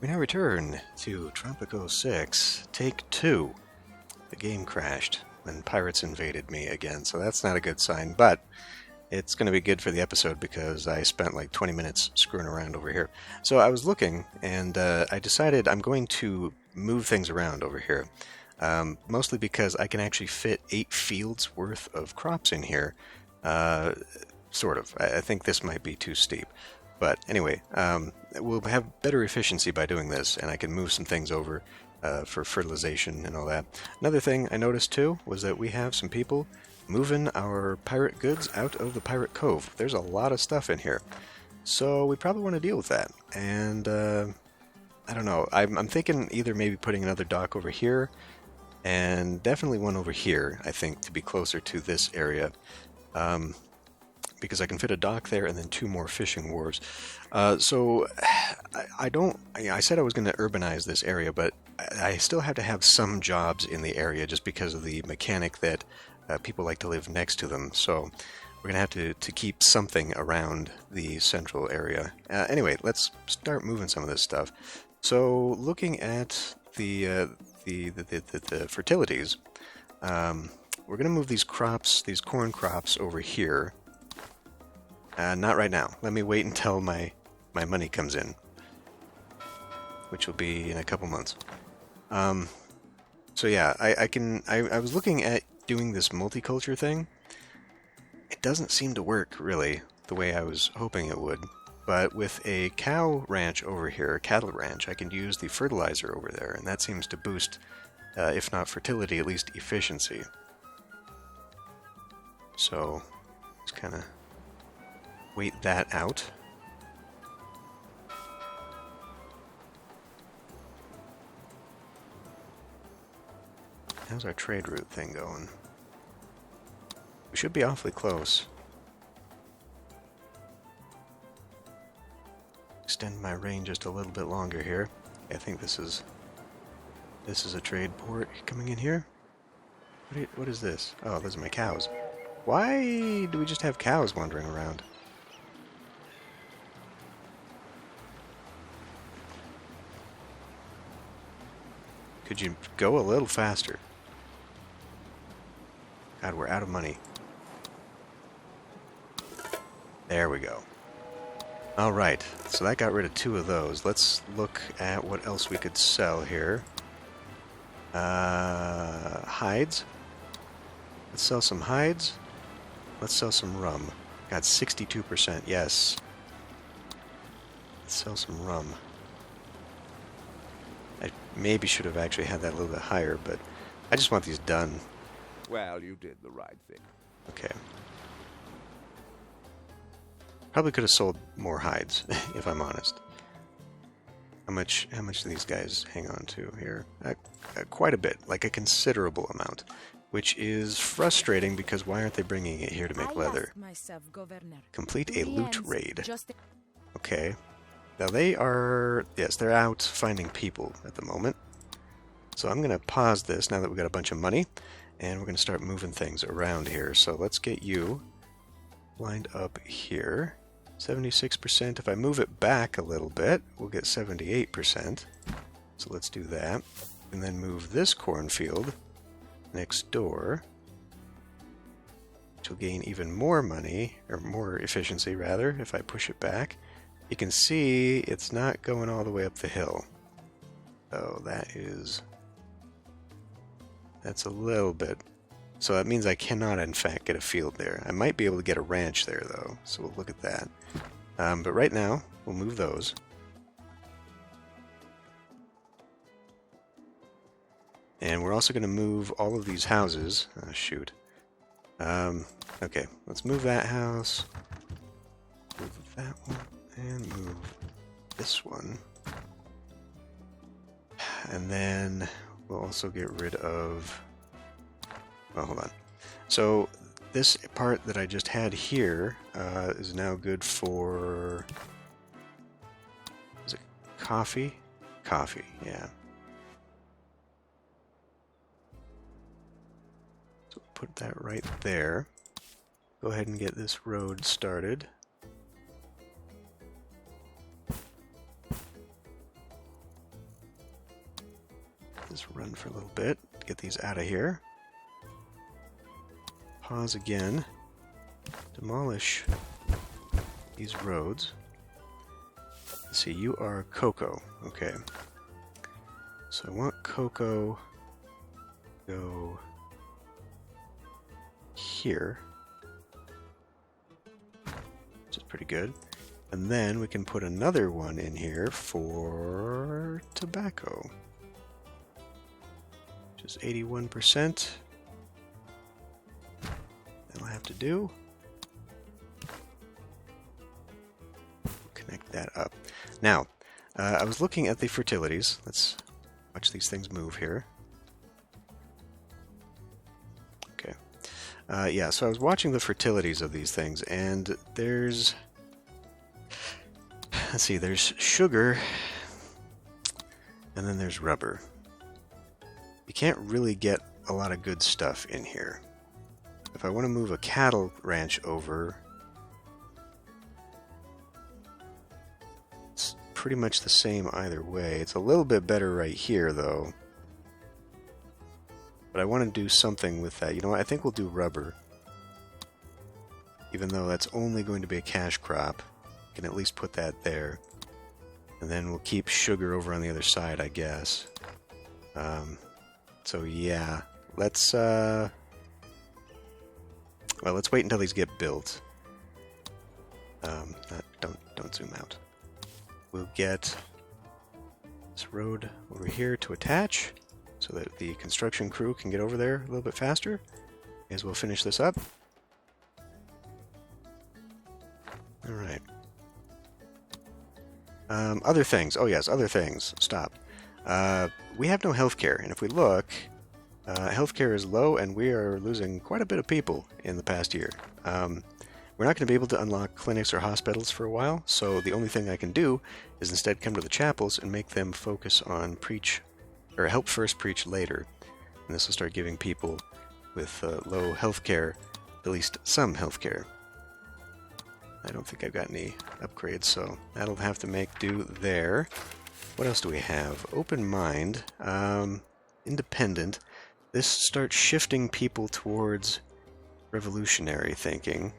We now return to Tropico 6, Take 2. The game crashed when pirates invaded me again, so that's not a good sign, but it's going to be good for the episode because I spent like 20 minutes screwing around over here. So I was looking, and I decided I'm going to move things around over here, mostly because I can actually fit 8 fields worth of crops in here, sort of. I think this might be too steep. But anyway, we'll have better efficiency by doing this, and I can move some things over for fertilization and all that. Another thing I noticed too was that we have some people moving our pirate goods out of the pirate cove. There's a lot of stuff in here, so we probably want to deal with that. And I don't know, I'm thinking either maybe putting another dock over here, and definitely one over here, I think, to be closer to this area. Because I can fit a dock there and then 2 more fishing wharves. So I said I was going to urbanize this area, but I still have to have some jobs in the area just because of the mechanic that people like to live next to them. So we're going to have to keep something around the central area. Anyway, let's start moving some of this stuff. So looking at the fertilities, we're going to move these crops, these corn crops over here. Not right now. Let me wait until my money comes in, which will be in a couple months. So yeah, I was looking at doing this multiculture thing. It doesn't seem to work really the way I was hoping it would. But with a cow ranch over here, a cattle ranch, I can use the fertilizer over there, and that seems to boost, if not fertility, at least efficiency. So just kind of wait that out. How's our trade route thing going? We should be awfully close. Extend my range just a little bit longer here. I think this is a trade port coming in here. What is this? Oh, those are my cows. Why do we just have cows wandering around? Could you go a little faster? God, we're out of money. There we go. Alright, so that got rid of 2 of those. Let's look at what else we could sell here. Hides. Let's sell some hides. Let's sell some rum. Got 62%, yes. Let's sell some rum. I maybe should have actually had that a little bit higher, but I just want these done. Well, you did the right thing. Okay. Probably could have sold more hides, if I'm honest. How much do these guys hang on to here? Quite a bit, like a considerable amount, which is frustrating because why aren't they bringing it here to make leather? Complete a loot raid. Okay. Now they are, yes, they're out finding people at the moment. So I'm going to pause this now that we've got a bunch of money, and we're going to start moving things around here. So let's get you lined up here. 76%. If I move it back a little bit, we'll get 78%. So let's do that. And then move this cornfield next door, which will gain even more money, or more efficiency rather, if I push it back. You can see it's not going all the way up the hill. So that's a little bit. So that means I cannot, in fact, get a field there. I might be able to get a ranch there, though, so we'll look at that. But right now, we'll move those. And we're also going to move all of these houses. Oh, shoot. Okay, let's move that house. Move that one. And move this one. And then we'll also get rid of... Oh, hold on. So this part that I just had here is now good for... Is it coffee? Coffee, yeah. So put that right there. Go ahead and get this road started. Just run for a little bit, get these out of here. Pause again. Demolish these roads. Let's see, you are Cocoa. Okay. So I want Cocoa go here, which is pretty good. And then we can put another one in here for tobacco, which is 81%. That'll have to do. Connect that up. Now, I was looking at the fertilities. Let's watch these things move here. Okay. Yeah, so I was watching the fertilities of these things, and there's... Let's see, there's sugar, and then there's rubber. You can't really get a lot of good stuff in here. If I want to move a cattle ranch over, it's pretty much the same either way. It's a little bit better right here, though. But I want to do something with that. You know what? I think we'll do rubber. Even though that's only going to be a cash crop. Can at least put that there. And then we'll keep sugar over on the other side, I guess. So yeah, let's well, let's wait until these get built. Don't zoom out. We'll get this road over here to attach so that the construction crew can get over there a little bit faster. As we'll finish this up. All right. Other things. Oh yes, other things. Stop. We have no healthcare, and if we look, healthcare is low, and we are losing quite a bit of people in the past year. We're not going to be able to unlock clinics or hospitals for a while, so the only thing I can do is instead come to the chapels and make them focus on preach, or help first, preach later. And this will start giving people with low healthcare at least some healthcare. I don't think I've got any upgrades, so that'll have to make do there. What else do we have? Open mind, independent. This starts shifting people towards revolutionary thinking.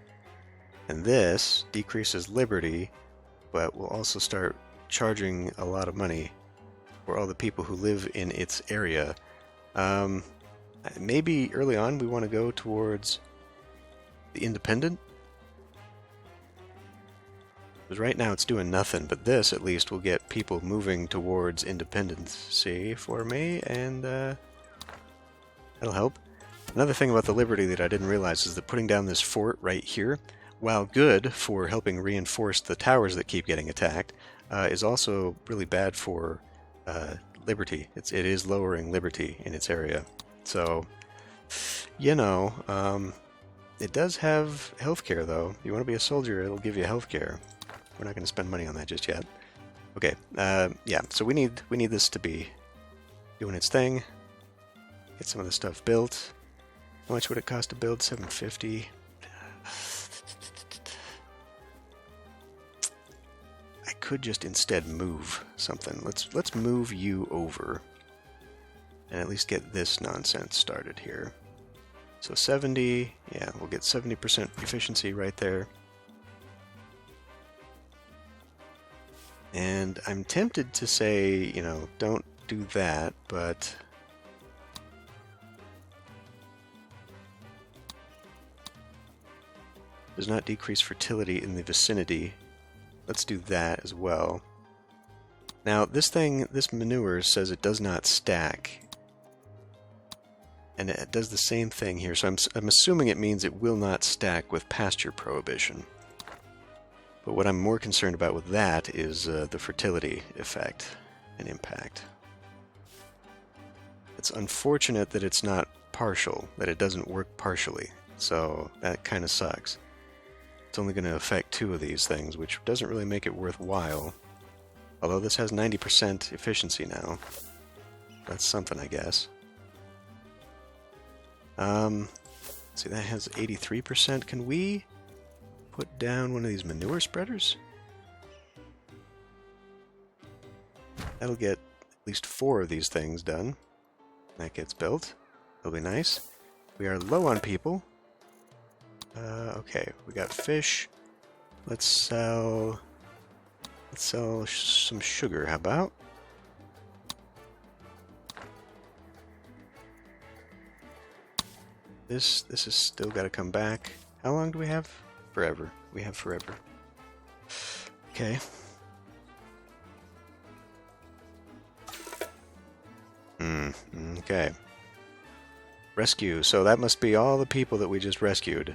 And this decreases liberty, but will also start charging a lot of money for all the people who live in its area. Maybe early on we want to go towards the independent. Because right now it's doing nothing, but this at least will get people moving towards independency for me, and that'll help. Another thing about the liberty that I didn't realize is that putting down this fort right here, while good for helping reinforce the towers that keep getting attacked, is also really bad for liberty. It is lowering liberty in its area. So, you know, it does have healthcare, though. You want to be a soldier, it'll give you healthcare. We're not going to spend money on that just yet. Okay, yeah, so we need this to be doing its thing. Get some of the stuff built. How much would it cost to build? $750. I could just instead move something. Let's move you over and at least get this nonsense started here. So 70, yeah, we'll get 70% efficiency right there. And I'm tempted to say, you know, don't do that, but does not decrease fertility in the vicinity. Let's do that as well. Now, this manure says it does not stack. And it does the same thing here, so I'm assuming it means it will not stack with pasture prohibition. But what I'm more concerned about with that is the fertility effect and impact. It's unfortunate that it's not partial, that it doesn't work partially, so that kind of sucks. It's only going to affect 2 of these things, which doesn't really make it worthwhile. Although this has 90% efficiency now. That's something, I guess. See, that has 83%. Can we put down one of these manure spreaders? That'll get at least 4 of these things done. That gets built. It'll be nice. We are low on people. Okay, we got fish. Let's sell some sugar, how about? This has still got to come back. How long do we have? Forever. We have forever. Okay. Okay. Rescue. So that must be all the people that we just rescued.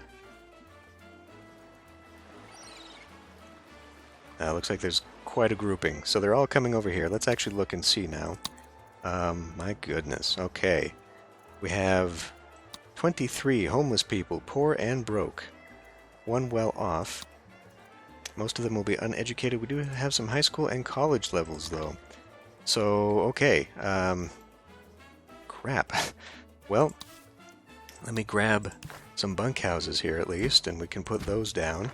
Looks like there's quite a grouping. So they're all coming over here. Let's actually look and see now. My goodness. Okay. We have 23 homeless people, poor and broke. 1 well off. Most of them will be uneducated. We do have some high school and college levels, though. So, okay. Crap. Well, let me grab some bunkhouses here at least, and we can put those down.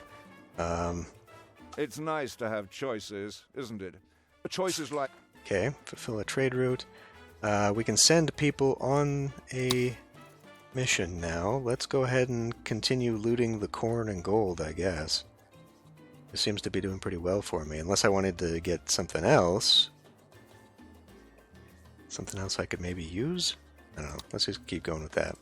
It's nice to have choices, isn't it? Choices like... Okay, fulfill a trade route. We can send people on a mission now. Let's go ahead and continue looting the corn and gold, I guess. This seems to be doing pretty well for me, unless I wanted to get something else. Something else I could maybe use? I don't know. Let's just keep going with that.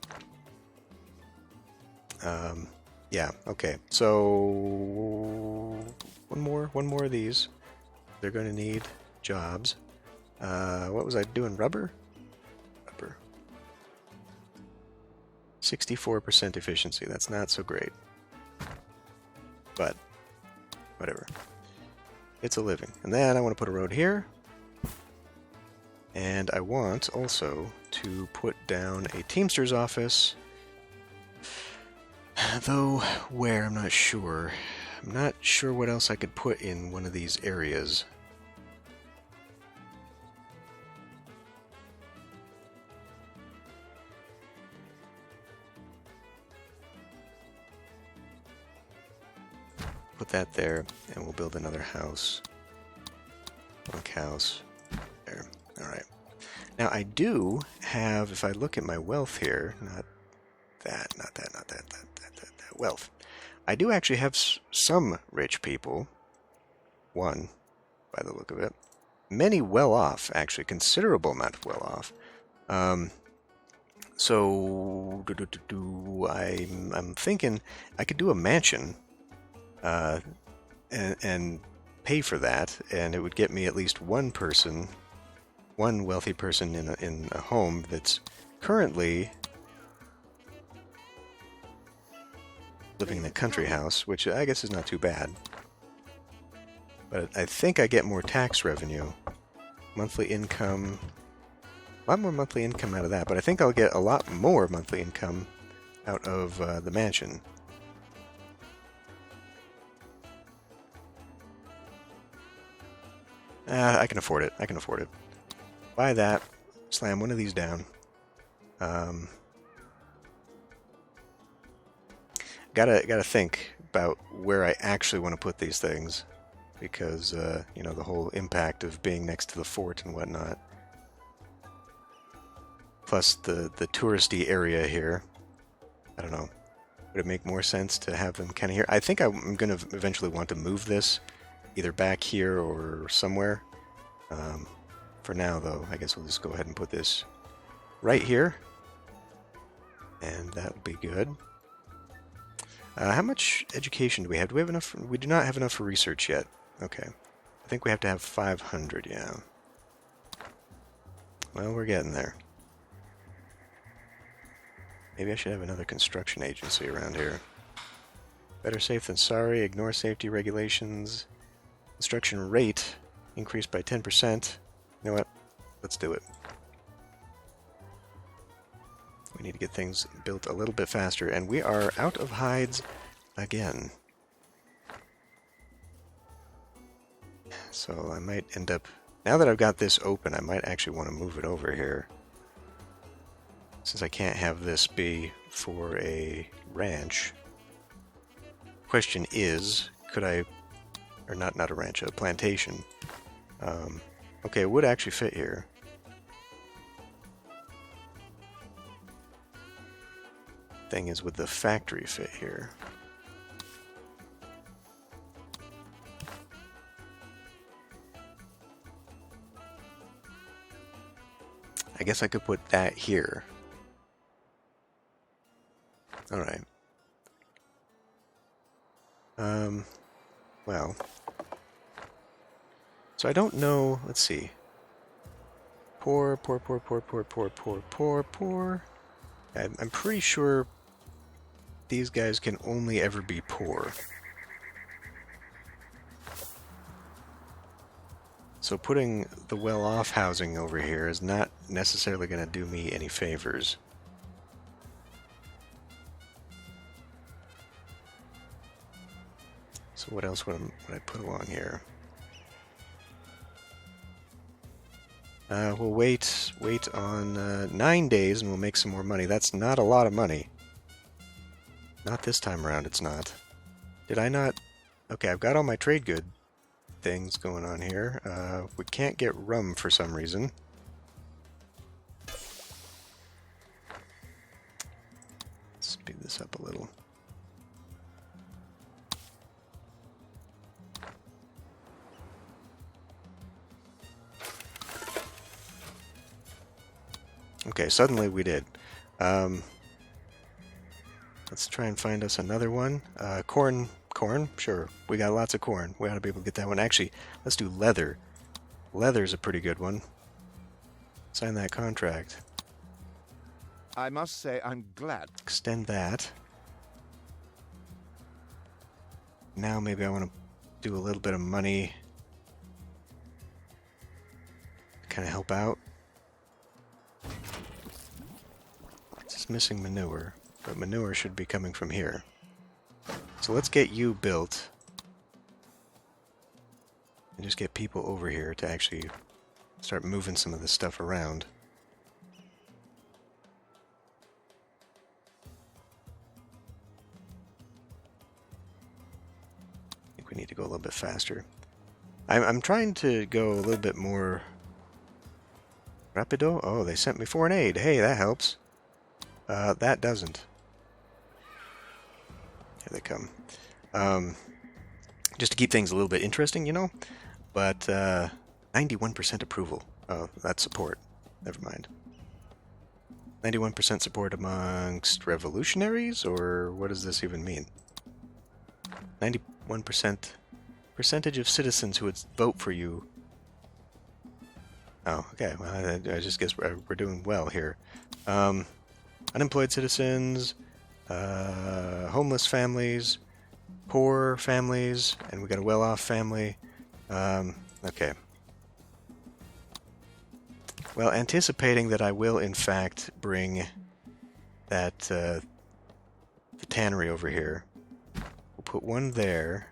Yeah, okay. So one more of these. They're going to need jobs. What was I doing? Rubber? Rubber. 64% efficiency. That's not so great. But whatever. It's a living. And then I want to put a road here. And I want also to put down a Teamster's office. Though where, I'm not sure. I'm not sure what else I could put in one of these areas. Put that there, and we'll build another house. Bunkhouse. There. Alright. Now I do have, if I look at my wealth here, not that wealth. I do actually have some rich people. One, by the look of it. Many well off, actually. Considerable amount of well off. So, I'm thinking I could do a mansion and pay for that, and it would get me at least one person, one wealthy person in a home that's currently living in a country house, which I guess is not too bad. But I think I get more tax revenue. Monthly income. A lot more monthly income out of that, but I think I'll get a lot more monthly income out of the mansion. I can afford it. I can afford it. Buy that. Slam one of these down. Gotta think about where I actually want to put these things, because you know, the whole impact of being next to the fort and whatnot. Plus the touristy area here. I don't know. Would it make more sense to have them kind of here? I think I'm going to eventually want to move this either back here or somewhere. For now, though, I guess we'll just go ahead and put this right here. And that will be good. How much education do we have? Do we have enough? We do not have enough for research yet. Okay. I think we have to have 500, yeah. Well, we're getting there. Maybe I should have another construction agency around here. Better safe than sorry. Ignore safety regulations. Construction rate increased by 10%. You know what? Let's do it. We need to get things built a little bit faster, and we are out of hides again. So I might end up... Now that I've got this open, I might actually want to move it over here. Since I can't have this be for a ranch. Question is, could I... Or not a ranch, a plantation. Okay, it would actually fit here. thing is with the factory fit here. I guess I could put that here. Alright. Well. So I don't know, let's see. Poor. I'm pretty sure these guys can only ever be poor. So putting the well-off housing over here is not necessarily going to do me any favors. So what else would I put along here? We'll wait on 9 days and we'll make some more money. That's not a lot of money. Not this time around, it's not. Did I not? Okay, I've got all my trade good things going on here. We can't get rum for some reason. Let's speed this up a little. Okay, suddenly we did. Let's try and find us another one. Corn, sure. We got lots of corn. We ought to be able to get that one. Actually, let's do leather. Leather's a pretty good one. Sign that contract. I must say I'm glad. Extend that. Now maybe I want to do a little bit of money. Kind of help out. It's missing manure, but manure should be coming from here. So let's get you built. And just get people over here to actually start moving some of this stuff around. I think we need to go a little bit faster. I'm trying to go a little bit more rapido. Oh, they sent me foreign aid. Hey, that helps. That doesn't. Here they come. Just to keep things a little bit interesting, you know? But 91% approval. Oh, that's support. Never mind. 91% support amongst revolutionaries? Or what does this even mean? 91% percentage of citizens who would vote for you. Oh, okay. Well, I just guess we're doing well here. Unemployed citizens, homeless families, poor families, and we got a well-off family. Okay. Well, anticipating that I will, in fact, bring that the tannery over here, we'll put one there.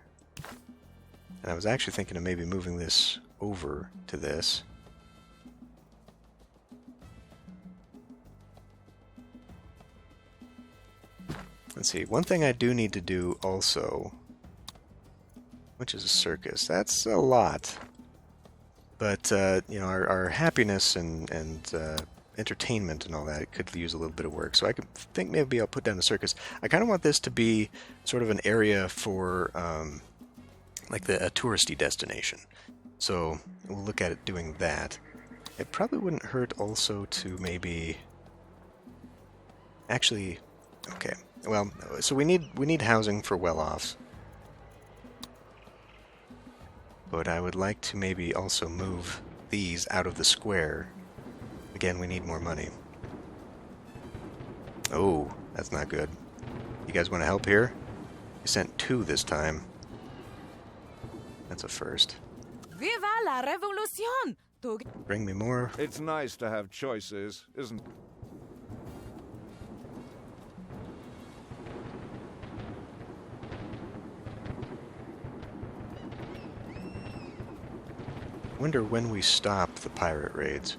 And I was actually thinking of maybe moving this over to this. Let's see, one thing I do need to do also, which is a circus. That's a lot. But, you know, our happiness and entertainment and all that could use a little bit of work. So I could think maybe I'll put down a circus. I kind of want this to be sort of an area for, like a touristy destination. So we'll look at it doing that. It probably wouldn't hurt also to maybe... Actually, okay. Well, so we need housing for well-offs. But I would like to maybe also move these out of the square. Again, we need more money. Oh, that's not good. You guys want to help here? You sent 2 this time. That's a first. Viva la revolución! Bring me more. It's nice to have choices, isn't it? Wonder when we stop the pirate raids.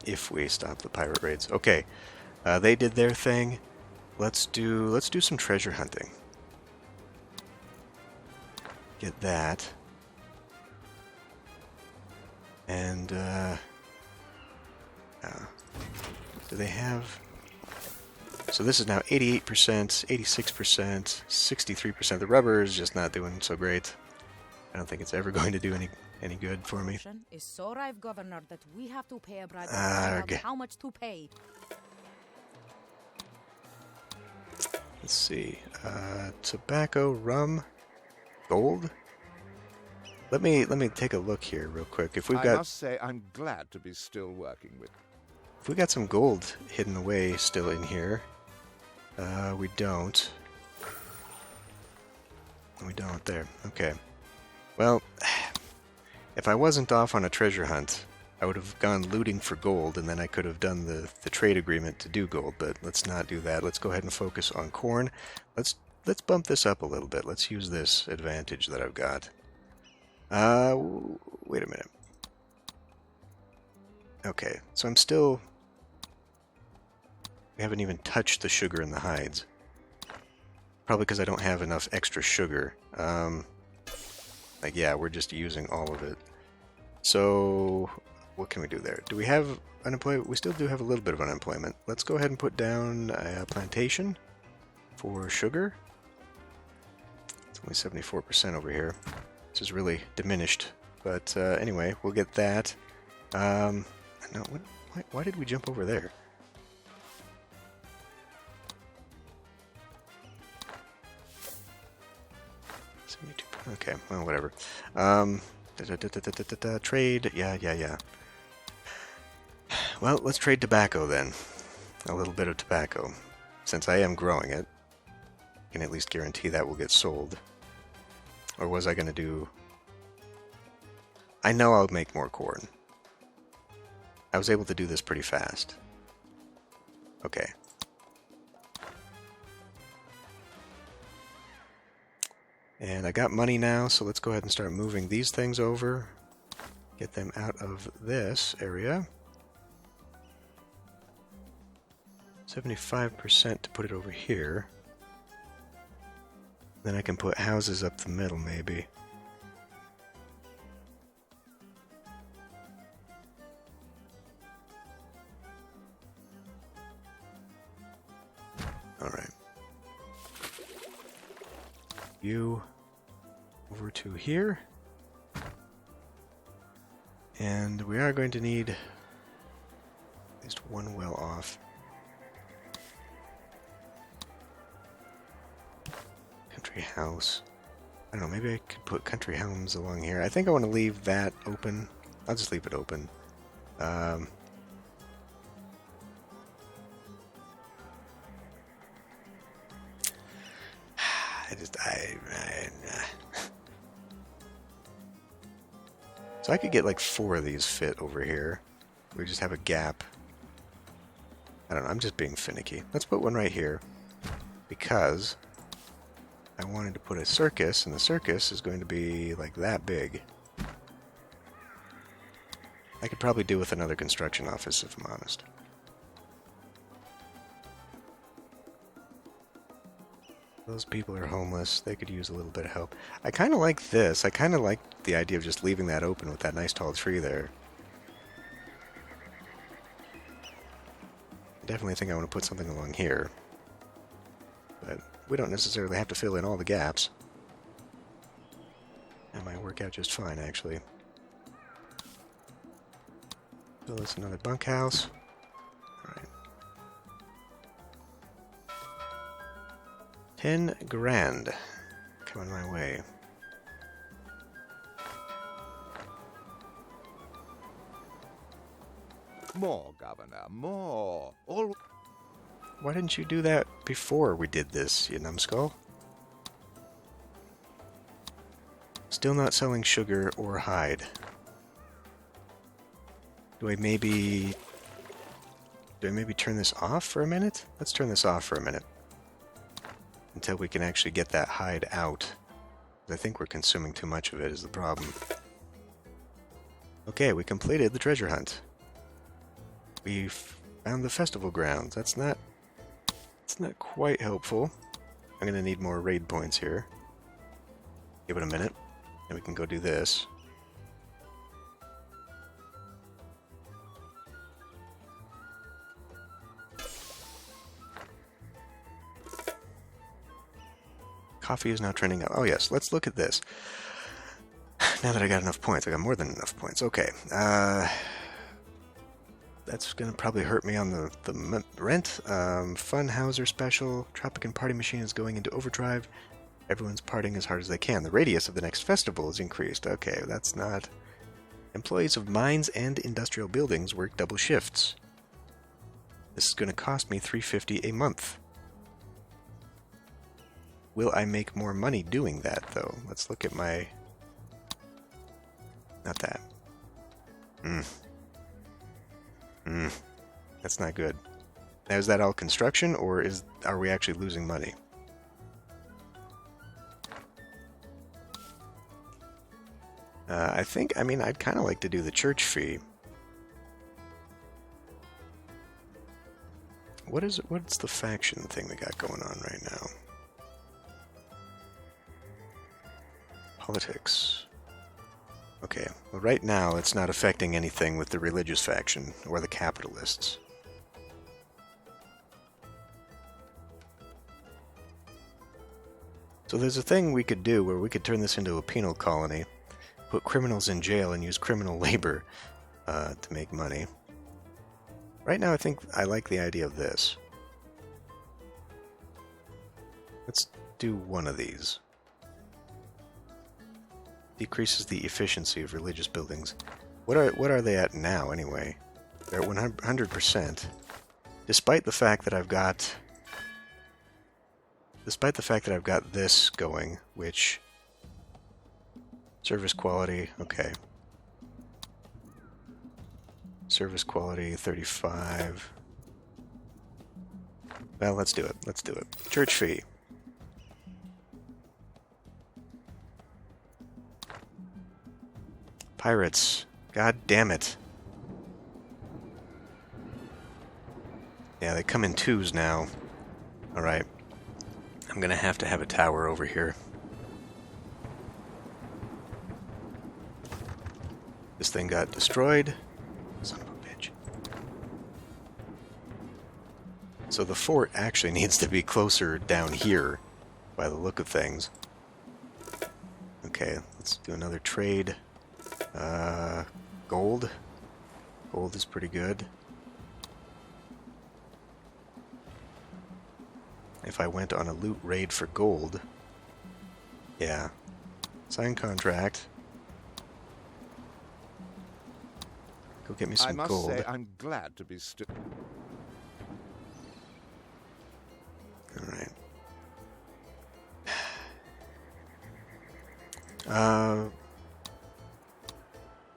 If we stop the pirate raids. Okay. They did their thing. Let's do some treasure hunting. get that. And, do they have... So this is now 88%, 86%, 63%. The rubber is just not doing so great. I don't think it's ever going to do any good for me. Is so rife, Governor, that we have to pay a bribe to Arg. find out how much to pay. Let's see. Tobacco, rum, gold. Let me take a look here real quick. If we've I got must say I'm glad to be still working with. if we got some gold hidden away still in here, we don't. We don't there. Okay. Well, if I wasn't off on a treasure hunt, I would have gone looting for gold, and then I could have done the trade agreement to do gold, but let's not do that. Let's go ahead and focus on corn. Let's bump this up a little bit. Let's use this advantage that I've got. Wait a minute. Okay, so I'm still... We haven't even touched the sugar in the hides. Probably because I don't have enough extra sugar. Like, yeah, we're just using all of it. So, what can we do there? Do we have unemployment? We still do have a little bit of unemployment. Let's go ahead and put down a plantation for sugar. It's only 74% over here. This is really diminished. But anyway, we'll get that. No, why did we jump over there? Okay, well, whatever. Trade, yeah. Well, let's trade tobacco then. A little bit of tobacco. Since I am growing it, I can at least guarantee that will get sold. Or was I going to do... I know I'll make more corn. I was able to do this pretty fast. Okay. And I got money now, so let's go ahead and start moving these things over. Get them out of this area. 75% to put it over here. Then I can put houses up the middle, maybe. Alright. You over to here. And we are going to need at least one well off. Country house. I don't know, maybe I could put country homes along here. I think I want to leave that open. I'll just leave it open. So I could get like 4 of these fit over here. We just have a gap. I don't know, I'm just being finicky. Let's put one right here. Because I wanted to put a circus, and the circus is going to be like that big. I could probably do with another construction office if I'm honest. Those people are homeless. They could use a little bit of help. I kind of like this. I kind of like the idea of just leaving that open with that nice tall tree there. I definitely think I want to put something along here. But we don't necessarily have to fill in all the gaps. That might work out just fine, actually. So that's another bunkhouse. Alright. 10 grand coming my way. More, Governor, more. All... Why didn't you do that before we did this, you numbskull? Still not selling sugar or hide. Do I maybe turn this off for a minute? Let's turn this off for a minute. Until we can actually get that hide out. I think we're consuming too much of it is the problem. Okay, we completed the treasure hunt. We found the festival grounds. That's not quite helpful. I'm gonna need more raid points here. Give it a minute. And we can go do this. Coffee is now trending up. Oh yes, let's look at this. Now that I got enough points, I got more than enough points. Okay, that's gonna probably hurt me on the rent. Fun Hauser special. Tropican party machine is going into overdrive. Everyone's partying as hard as they can. The radius of the next festival is increased. Okay, that's not. Employees of mines and industrial buildings work double shifts. This is going to cost me $350 a month. Will I make more money doing that, though? Let's look at my... Not that. That's not good. Now, is that all construction, or are we actually losing money? I'd kind of like to do the church fee. What's the faction thing we got going on right now? Politics. Okay, well right now it's not affecting anything with the religious faction or the capitalists. So there's a thing we could do where we could turn this into a penal colony, put criminals in jail and use criminal labor to make money. Right now I think I like the idea of this. Let's do one of these. Decreases the efficiency of religious buildings. What are they at now anyway? They're at 100%. Despite the fact that I've got this going, which service quality, okay. Service quality 35. Well, let's do it. Let's do it. Church fee. Pirates. God damn it. Yeah, they come in twos now. Alright. I'm gonna have to have a tower over here. This thing got destroyed. Son of a bitch. So the fort actually needs to be closer down here, by the look of things. Okay, let's do another trade. Gold. Gold is pretty good. If I went on a loot raid for gold... Yeah. Sign contract. Go get me some gold. I must say, I'm glad to be Alright.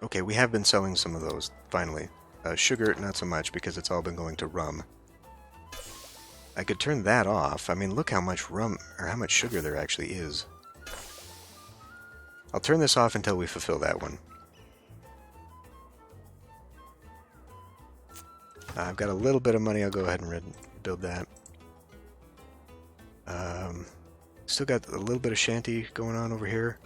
Okay, we have been selling some of those, finally. Sugar, not so much, because it's all been going to rum. I could turn that off. I mean, look how much rum, or how much sugar there actually is. I'll turn this off until we fulfill that one. I've got a little bit of money, I'll go ahead and build that. Still got a little bit of shanty going on over here.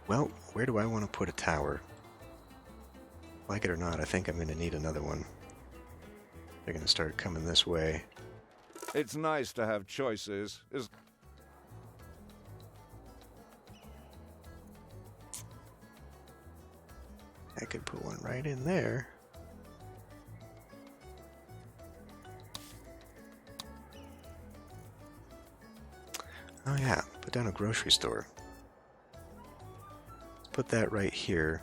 Well, where do I want to put a tower? Like it or not, I think I'm going to need another one. They're going to start coming this way. It's nice to have choices. I could put one right in there. Oh yeah, put down a grocery store. Let's put that right here.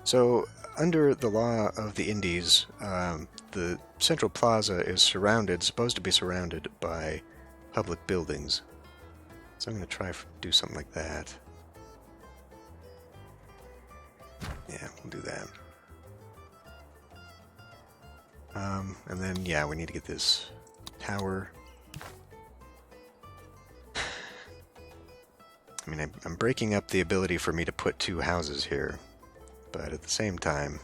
So, under the law of the Indies, the Central Plaza is supposed to be surrounded by public buildings. So I'm going to try to do something like that. Yeah, we'll do that. And then, yeah, we need to get this tower. I mean, I'm breaking up the ability for me to put two houses here, but at the same time...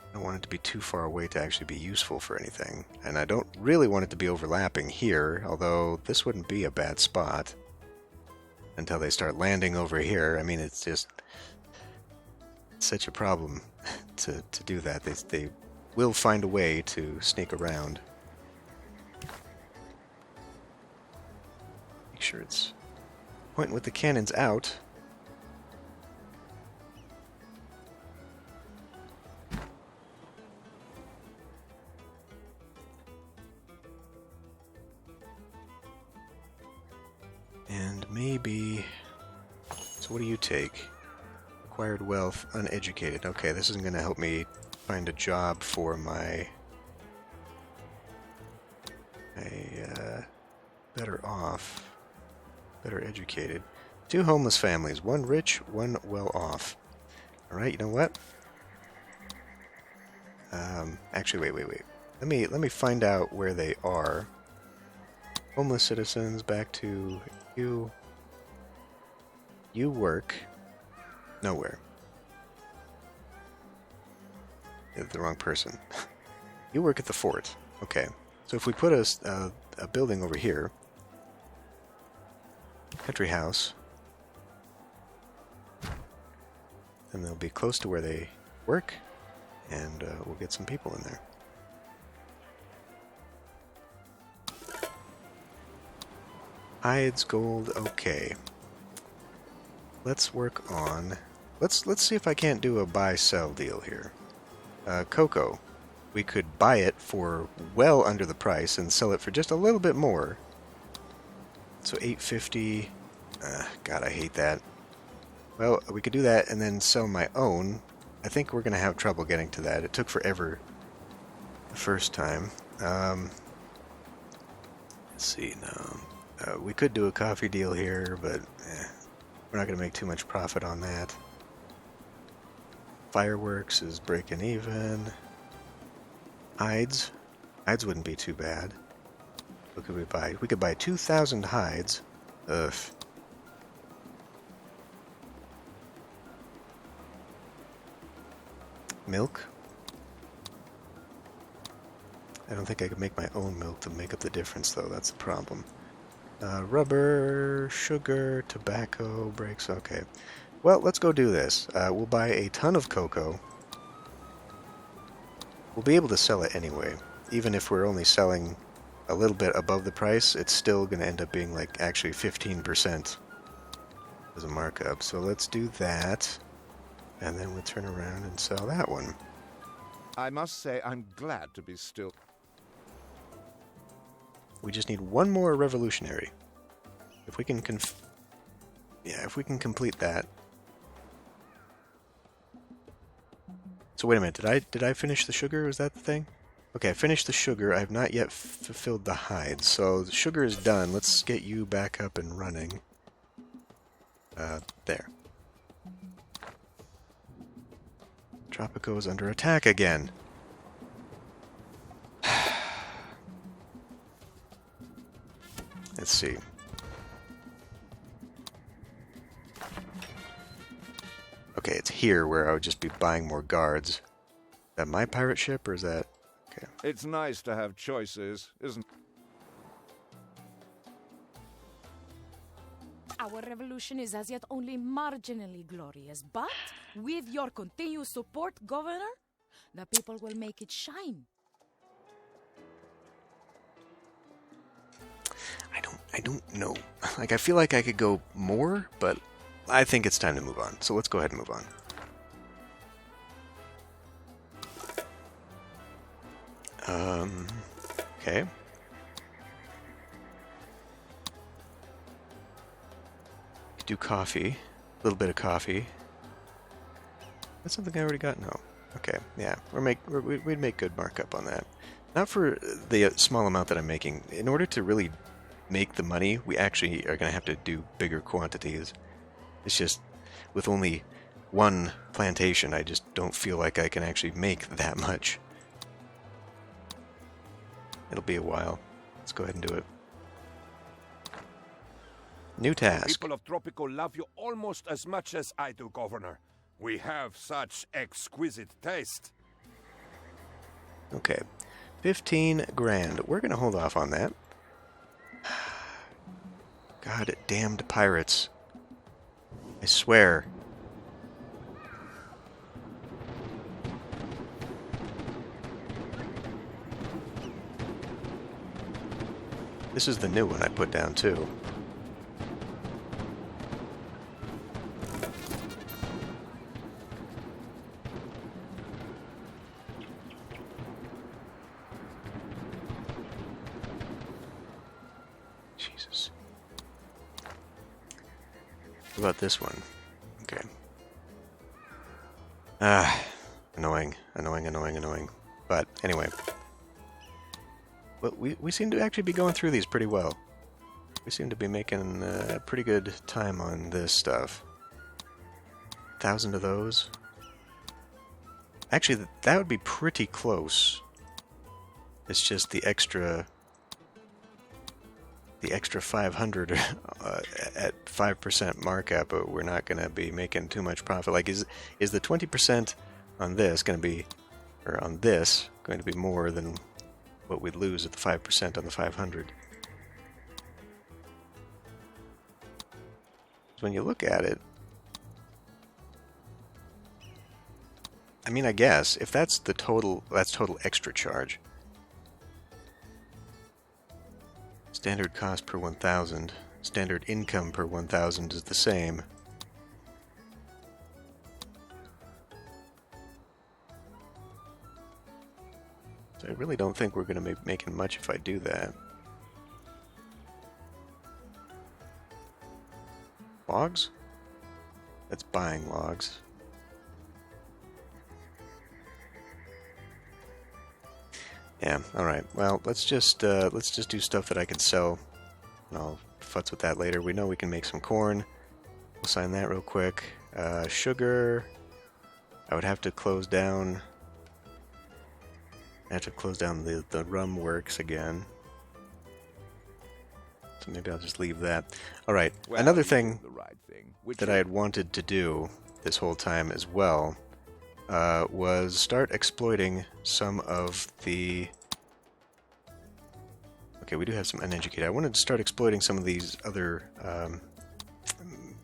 I don't want it to be too far away to actually be useful for anything. And I don't really want it to be overlapping here, although this wouldn't be a bad spot until they start landing over here. I mean, it's just such a problem to do that. They will find a way to sneak around. Make sure it's pointing with the cannons out. And maybe... So what do you take? Acquired wealth, uneducated. Okay, this isn't going to help me find a job for my... better off. Better educated. 2 homeless families. 1 rich, 1 well off. Alright, you know what? Actually, wait. Let me find out where they are. Homeless citizens, back to you. You work nowhere. You're the wrong person. You work at the fort. Okay. So if we put a building over here, country house, then they'll be close to where they work, and we'll get some people in there. Hides, gold, okay. Let's work on... Let's see if I can't do a buy-sell deal here. Cocoa. We could buy it for well under the price and sell it for just a little bit more. So $8.50. God, I hate that. Well, we could do that and then sell my own. I think we're going to have trouble getting to that. It took forever the first time. Let's see, no. We could do a coffee deal here, but we're not going to make too much profit on that. Fireworks is breaking even. Hides. Hides wouldn't be too bad. What could we buy? We could buy 2,000 hides. Ugh. Milk. I don't think I could make my own milk to make up the difference, though. That's the problem. Rubber, sugar, tobacco, brakes. Okay. Well, let's go do this. We'll buy a ton of cocoa. We'll be able to sell it anyway. Even if we're only selling a little bit above the price, it's still going to end up being like actually 15% as a markup. So let's do that. And then we'll turn around and sell that one. I must say I'm glad to be still. We just need one more revolutionary. If we can if we can complete that. So wait a minute, did I finish the sugar? Was that the thing? Okay, I finished the sugar. I have not yet fulfilled the hides. So the sugar is done. Let's get you back up and running. There. Tropico is under attack again. Let's see. Okay, it's here where I would just be buying more guards. Is that my pirate ship, or is that... Okay. It's nice to have choices, isn't it? Our revolution is as yet only marginally glorious, but with your continued support, Governor, the people will make it shine. I don't know. Like, I feel like I could go more, but I think it's time to move on. So let's go ahead and move on. Okay. Do coffee. A little bit of coffee. That's something I already got? No. Okay, yeah. We'd make good markup on that. Not for the small amount that I'm making. In order to really make the money, we actually are going to have to do bigger quantities. It's just, with only one plantation, I just don't feel like I can actually make that much. It'll be a while. Let's go ahead and do it. New task. The people of Tropico love you almost as much as I do, Governor. We have such exquisite taste. Okay, 15 grand. We're going to hold off on that. God damned pirates. I swear. This is the new one I put down, too. Jesus. What about this one? Okay. Annoying. But anyway. Well, we seem to actually be going through these pretty well. We seem to be making a pretty good time on this stuff. 1,000 of those. Actually, that would be pretty close. It's just the extra 500 at 5% markup, but we're not going to be making too much profit. Like, is the 20% on this going to be, or on this, going to be more than what we'd lose at the 5% on the 500? When you look at it, I mean, I guess if that's the total, that's total extra charge. Standard cost per 1,000. Standard income per 1,000 is the same. So I really don't think we're going to be making much if I do that. Logs? That's buying logs. Yeah, alright. Well, let's just do stuff that I can sell. And I'll futz with that later. We know we can make some corn. We'll sign that real quick. Sugar. I would have to close down. I have to close down the rum works again. So maybe I'll just leave that. Alright, Well, another you thing did the right thing, which that I had wanted to do this whole time as well was start exploiting some of the... Okay, we do have some uneducated. I wanted to start exploiting some of these other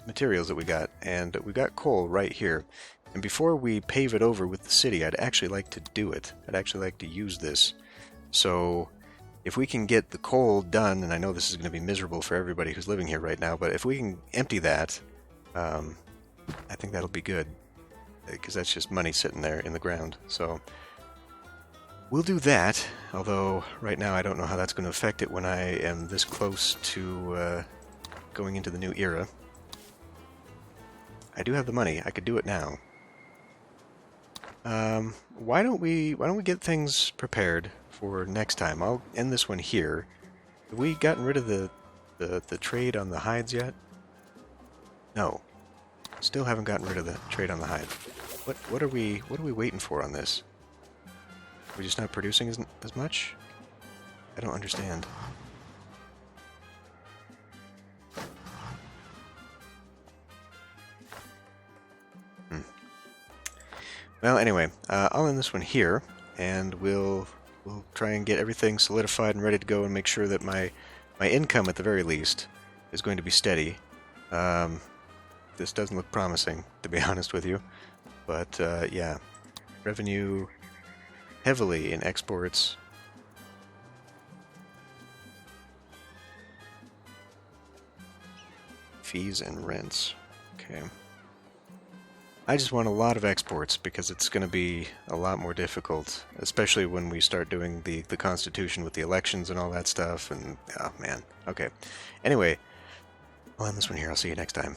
materials that we got, and we got coal right here. And before we pave it over with the city, I'd actually like to do it. I'd actually like to use this. So if we can get the coal done, and I know this is going to be miserable for everybody who's living here right now, but if we can empty that, I think that'll be good. Because that's just money sitting there in the ground. So we'll do that, although right now I don't know how that's going to affect it when I am this close to going into the new era. I do have the money. I could do it now. Why don't we get things prepared for next time? I'll end this one here. Have we gotten rid of the trade on the hides yet? No. Still haven't gotten rid of the trade on the hide. What are we waiting for on this? Are we just not producing as much? I don't understand. Well, anyway, I'll end this one here, and we'll try and get everything solidified and ready to go, and make sure that my income, at the very least, is going to be steady. This doesn't look promising, to be honest with you, but yeah, revenue heavily in exports. Fees and rents. Okay. I just want a lot of exports because it's going to be a lot more difficult, especially when we start doing the Constitution with the elections and all that stuff, and oh man. Okay. Anyway, I'll end this one here. I'll see you next time.